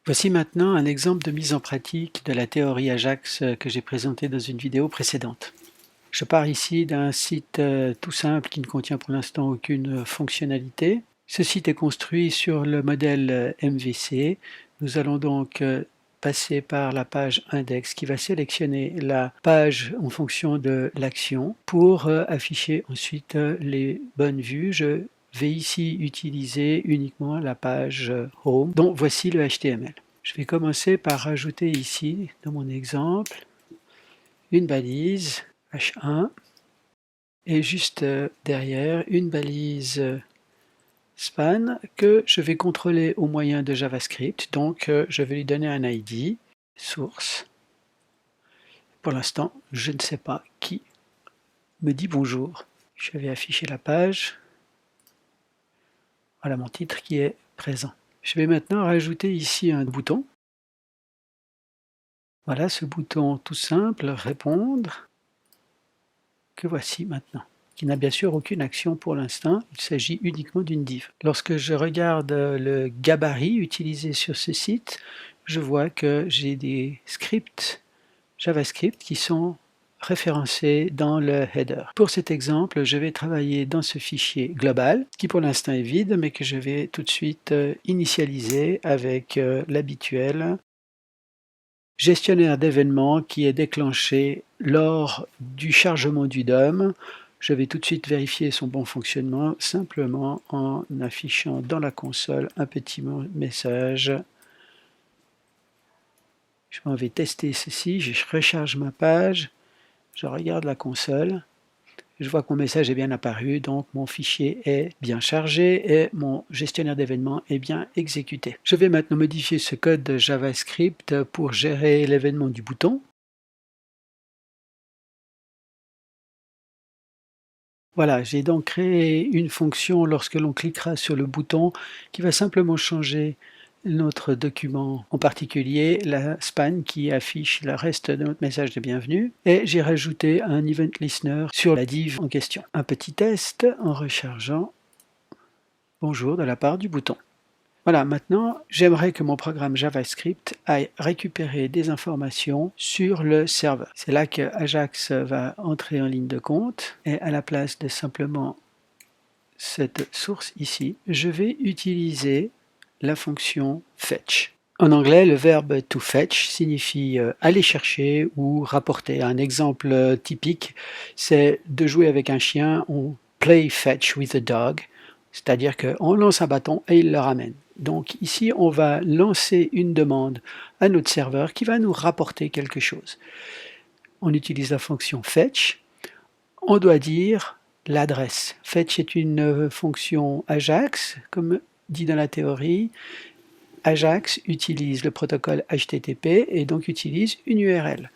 Voici maintenant un exemple de mise en pratique de la théorie Ajax que j'ai présentée dans une vidéo précédente. Je pars ici d'un site tout simple qui ne contient pour l'instant aucune fonctionnalité. Ce site est construit sur le modèle MVC. Nous allons donc passer par la page index qui va sélectionner la page en fonction de l'action pour afficher ensuite les bonnes vues. Je vais ici utiliser uniquement la page Home, dont voici le HTML. Je vais commencer par rajouter ici, dans mon exemple, une balise H1 et juste derrière une balise span que je vais contrôler au moyen de JavaScript. Donc je vais lui donner un ID, source. Pour l'instant, je ne sais pas qui me dit bonjour. Je vais afficher la page. Voilà mon titre qui est présent. Je vais maintenant rajouter ici un bouton. Voilà ce bouton tout simple, répondre, que voici maintenant, qui n'a bien sûr aucune action pour l'instant, il s'agit uniquement d'une div. Lorsque je regarde le gabarit utilisé sur ce site, je vois que j'ai des scripts JavaScript qui sont référencés dans le header. Pour cet exemple, je vais travailler dans ce fichier global, qui pour l'instant est vide, mais que je vais tout de suite initialiser avec l'habituel gestionnaire d'événements qui est déclenché lors du chargement du DOM. Je vais tout de suite vérifier son bon fonctionnement simplement en affichant dans la console un petit message. Je m'en vais tester ceci, je recharge ma page, je regarde la console, je vois que mon message est bien apparu, donc mon fichier est bien chargé et mon gestionnaire d'événements est bien exécuté. Je vais maintenant modifier ce code de JavaScript pour gérer l'événement du bouton. Voilà, j'ai donc créé une fonction lorsque l'on cliquera sur le bouton qui va simplement changer notre document, en particulier la span qui affiche le reste de notre message de bienvenue, et j'ai rajouté un event listener sur la div en question. Un petit test en rechargeant bonjour de la part du bouton. Voilà, maintenant j'aimerais que mon programme JavaScript aille récupérer des informations sur le serveur. C'est là que Ajax va entrer en ligne de compte, et à la place de simplement cette source ici, je vais utiliser la fonction fetch. En anglais, le verbe to fetch signifie aller chercher ou rapporter. Un exemple typique, c'est de jouer avec un chien, on play fetch with a dog, c'est-à-dire qu'on lance un bâton et il le ramène. Donc ici, on va lancer une demande à notre serveur qui va nous rapporter quelque chose. On utilise la fonction fetch. On doit dire l'adresse. Fetch est une fonction Ajax, comme dit dans la théorie. Ajax utilise le protocole HTTP et donc utilise une URL.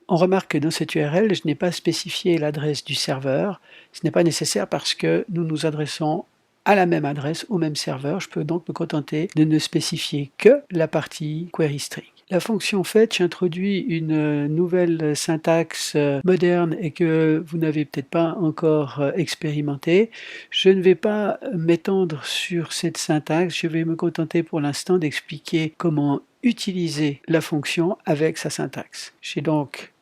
On remarque que dans cette URL, je n'ai pas spécifié l'adresse du serveur. Ce n'est pas nécessaire parce que nous nous adressons à la même adresse, au même serveur. Je peux donc me contenter de ne spécifier que la partie query string. La fonction fetch introduit une nouvelle syntaxe moderne et que vous n'avez peut-être pas encore expérimenté. Je ne vais pas m'étendre sur cette syntaxe, je vais me contenter pour l'instant d'expliquer comment utiliser la fonction avec sa syntaxe. J'ai donc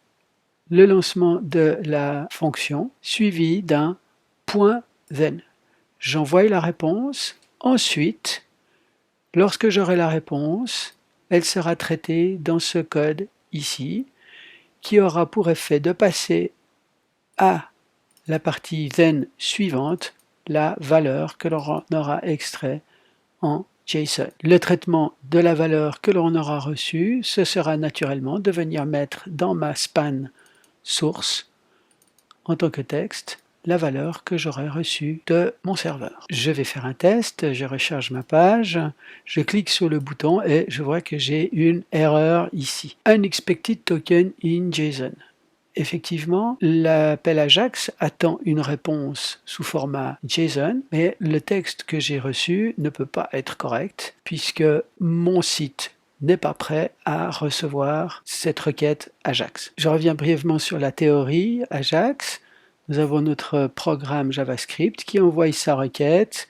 le lancement de la fonction suivi d'un point then. J'envoie la réponse. Ensuite, lorsque j'aurai la réponse, elle sera traitée dans ce code ici, qui aura pour effet de passer à la partie then suivante la valeur que l'on aura extrait en JSON. Le traitement de la valeur que l'on aura reçue, ce sera naturellement de venir mettre dans ma span source en tant que texte la valeur que j'aurai reçue de mon serveur. Je vais faire un test, je recharge ma page, je clique sur le bouton et je vois que j'ai une erreur ici. Unexpected token in JSON. Effectivement, l'appel Ajax attend une réponse sous format JSON, mais le texte que j'ai reçu ne peut pas être correct puisque mon site n'est pas prêt à recevoir cette requête Ajax. Je reviens brièvement sur la théorie Ajax. Nous avons notre programme JavaScript qui envoie sa requête,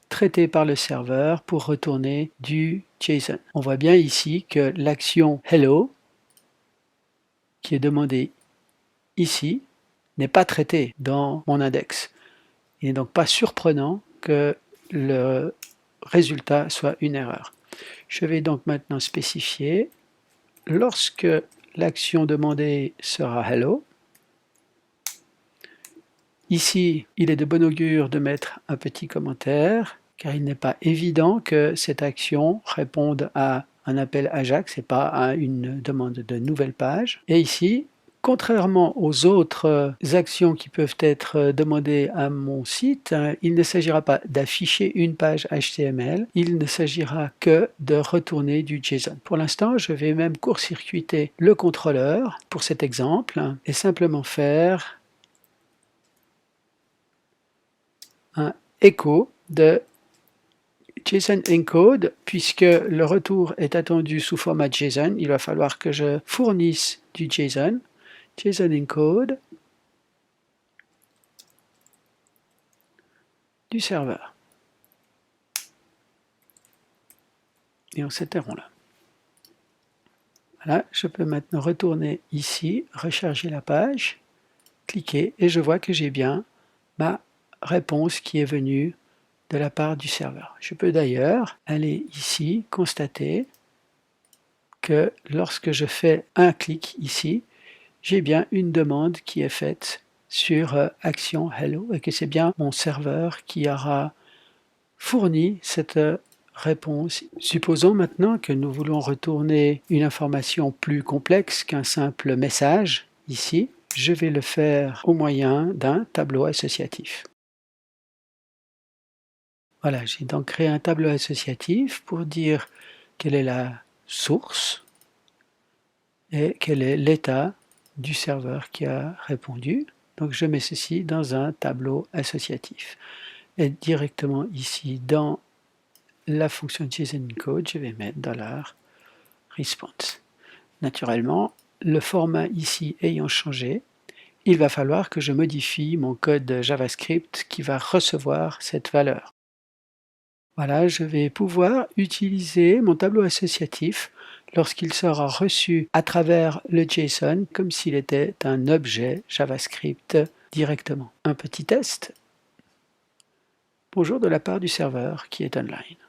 traité par le serveur pour retourner du JSON. On voit bien ici que l'action hello, qui est demandée ici, n'est pas traitée dans mon index. Il n'est donc pas surprenant que le résultat soit une erreur. Je vais donc maintenant spécifier, lorsque l'action demandée sera hello, ici il est de bon augure de mettre un petit commentaire, car il n'est pas évident que cette action réponde à un appel AJAX et pas à une demande de nouvelle page. Et ici, contrairement aux autres actions qui peuvent être demandées à mon site, il ne s'agira pas d'afficher une page HTML, il ne s'agira que de retourner du JSON. Pour l'instant, je vais même court-circuiter le contrôleur pour cet exemple et simplement faire un écho de JSON encode. Puisque le retour est attendu sous format JSON, il va falloir que je fournisse du JSON. JSON encode du serveur. Et on s'interrompt là. Voilà, je peux maintenant retourner ici, recharger la page, cliquer et je vois que j'ai bien ma réponse qui est venue de la part du serveur. Je peux d'ailleurs aller ici, constater que lorsque je fais un clic ici, j'ai bien une demande qui est faite sur action hello et que c'est bien mon serveur qui aura fourni cette réponse. Supposons maintenant que nous voulons retourner une information plus complexe qu'un simple message ici. Je vais le faire au moyen d'un tableau associatif. Voilà, j'ai donc créé un tableau associatif pour dire quelle est la source et quel est l'état du serveur qui a répondu. Donc je mets ceci dans un tableau associatif. Et directement ici dans la fonction JSON encode, je vais mettre $response. Naturellement, le format ici ayant changé, il va falloir que je modifie mon code JavaScript qui va recevoir cette valeur. Voilà, je vais pouvoir utiliser mon tableau associatif lorsqu'il sera reçu à travers le JSON comme s'il était un objet JavaScript directement. Un petit test. Bonjour de la part du serveur qui est online.